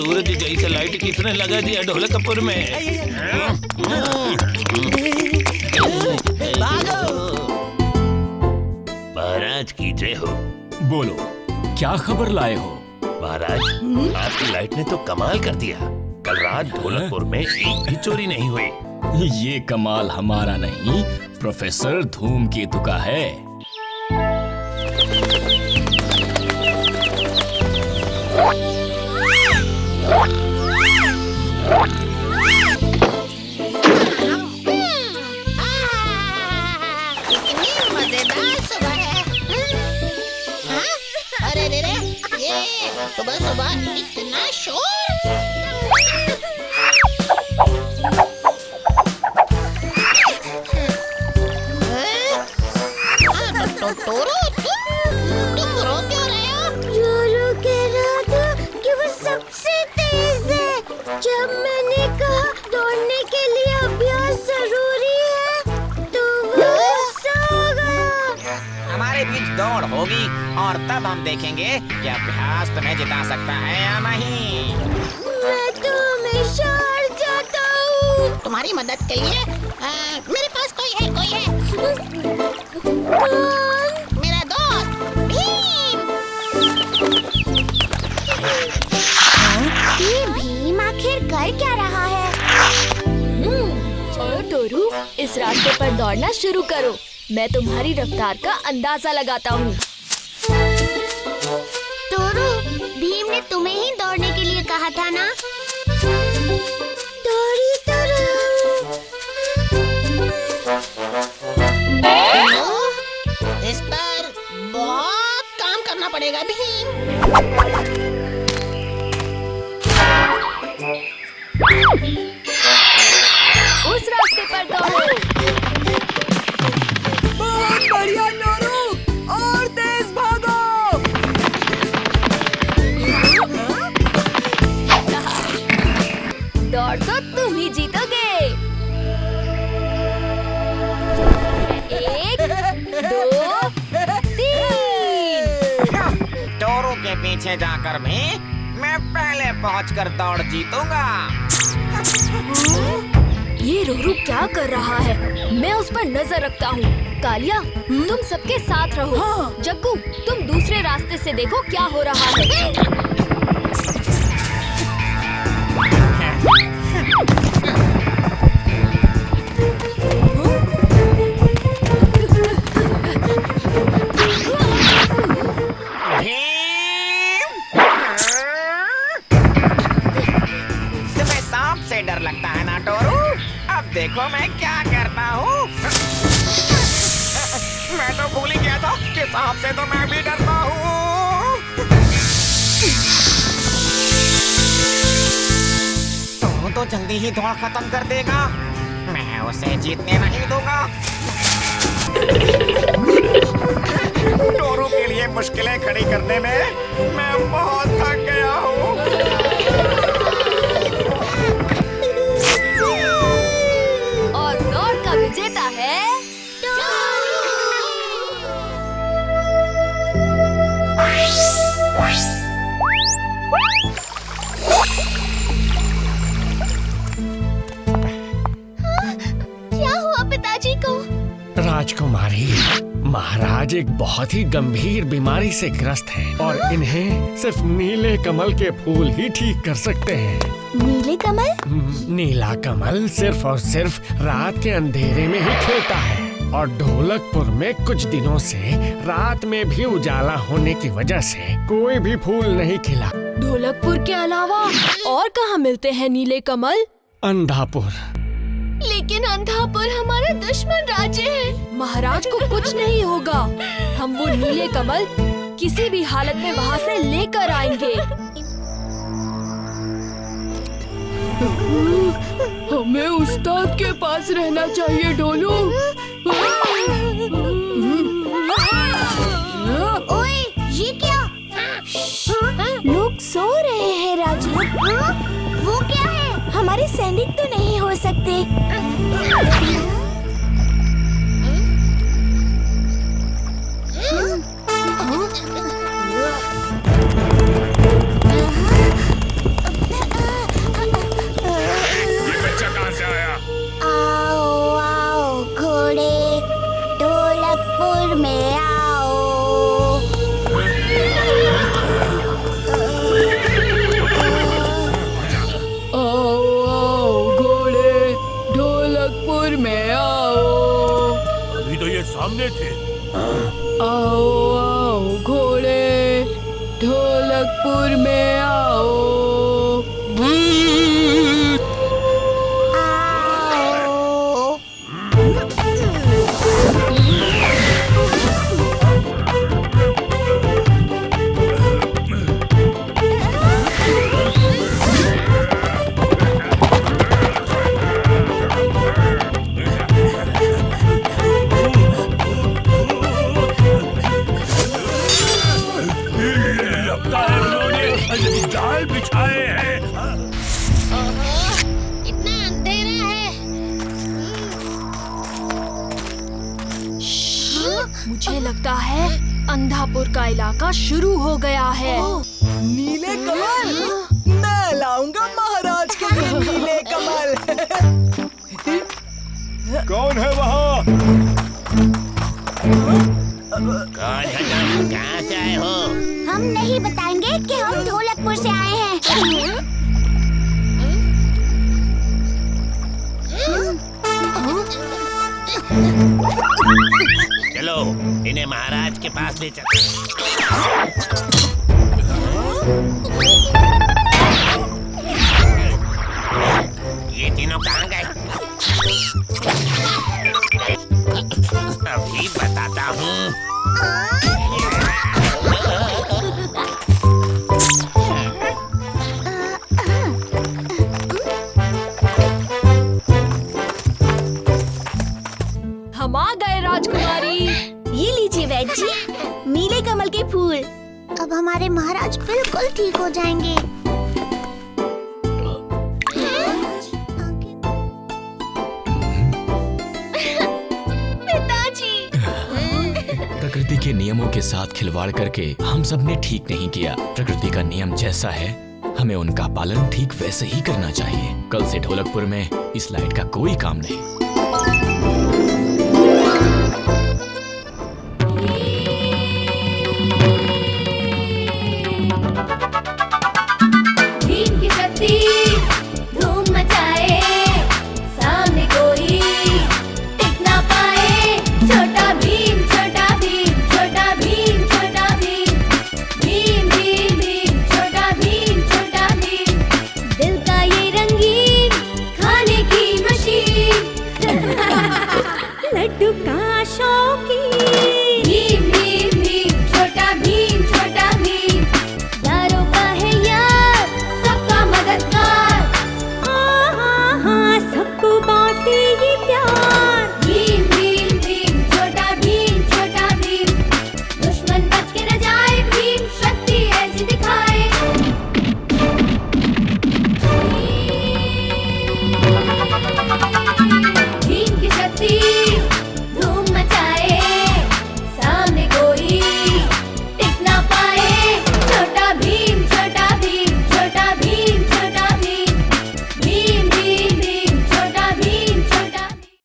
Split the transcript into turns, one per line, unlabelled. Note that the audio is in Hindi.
सूरज जैसे लाइट किसने लगा दिया ढोलकपुर में? महाराज की जय हो।
बोलो, क्या खबर लाए हो?
महाराज, आपकी लाइट ने तो कमाल कर दिया। कल रात ढोलकपुर में एक भी चोरी नहीं हुई।
ये कमाल हमारा नहीं, प्रोफेसर धूमकेतु का है।
सुबह सुबह इतना शोर। टोरो, तुम रो क्यों रहे हो?
जोरो कह रहा था कि वो सबसे तेज है। जब मैंने कहा दौड़ने के लिए अभ्यास जरूरी है तो वो गुस्सा हो गया।
हमारे बीच दौड़ होगी और तब हम देखेंगे कि अभ्यास तुम्हें जिता सकता है या नहीं।
मैं तो हमेशा हार जाता हूँ।
तुम्हारी मदद के लिए मेरे पास कोई है।
कौन?
मेरा दोस्त भीम।
ये भीम आखिर कर क्या रहा है?
चलो टोरू, इस रास्ते पर दौड़ना शुरू करो। मैं तुम्हारी रफ्तार का अंदाजा लगाता हूँ।
टोरू, भीम ने तुम्हें ही दौड़ने के लिए कहा था ना? दौड़ी तो
इस पर बहुत काम करना पड़ेगा भीम।
उस रास्ते पर दौड़ो।
बहुत बढ़िया टोरू, और तेज भागो।
दौड़ तो तुम ही जीतोगे। 1, 2, 3।
टोरू के पीछे जाकर भी मैं पहले पहुंचकर दौड़ जीतूंगा।
ये रोरू क्या कर रहा है? मैं उस पर नजर रखता हूँ। कालिया, तुम सबके साथ रहो। जग्गू, तुम दूसरे रास्ते से देखो क्या हो रहा है।
तुम्हें सांप से डर लगता है ना टोरू? अब देखो मैं क्या करता हूँ। मैं तो भूल ही गया था कि सांप से तो मैं भी डरता हूँ। तो जल्दी ही दौड़ खत्म कर देगा। मैं उसे जीतने नहीं दूंगा। टोरू के लिए मुश्किलें खड़ी करने में मैं बहुत थक गया हूँ।
और दौड़ का विजेता है
क्या हुआ पिताजी को?
राजकुमारी, महाराज एक बहुत ही गंभीर बीमारी से ग्रस्त हैं और इन्हें सिर्फ नीले कमल के फूल ही ठीक कर सकते हैं।
नीले कमल?
नीला कमल सिर्फ और सिर्फ रात के अंधेरे में ही खिलता है और ढोलकपुर में कुछ दिनों से रात में भी उजाला होने की वजह से कोई भी फूल नहीं खिला।
ढोलकपुर के अलावा और कहाँ मिलते हैं नीले कमल?
अंधापुर।
लेकिन अंधापुर हमारा दुश्मन राज्य है। महाराज को कुछ नहीं होगा। हम वो नीले कमल किसी भी हालत में वहाँ से लेकर आएंगे।
हमें उस्ताद के पास रहना चाहिए ढोलू।
ओए, ये क्या? लोग सो रहे हैं राजू। वो क्या है? हमारे सैनिक तो नहीं हो सकते।
ढोलकपुर में आओ।
जाल बिछाए हैं।
इतना अंधेरा है।
मुझे लगता है अंधापुर का इलाका शुरू हो गया है।
नीले कमल, मैं लाऊंगा महाराज के लिए नीले कमल।
कौन है वहाँ?
कौन है तुम? कहाँ से आए हो?
हम नहीं बताएंगे कि हम ढोलकपुर से आए हैं।
चलो इन्हें महाराज के पास ले चलो। ये तीनों कहाँ गए? अभी बताता हूँ।
हम आ गए राजकुमारी।
ये लीजिए वैद जी, नीले कमल के फूल। अब हमारे महाराज बिल्कुल ठीक हो जाएंगे।
पिताजी।
प्रकृति के नियमों के साथ खिलवाड़ करके हम सब ने ठीक नहीं किया। प्रकृति का नियम जैसा है, हमें उनका पालन ठीक वैसे ही करना चाहिए। कल से ढोलकपुर में इस लाइट का कोई काम नहीं।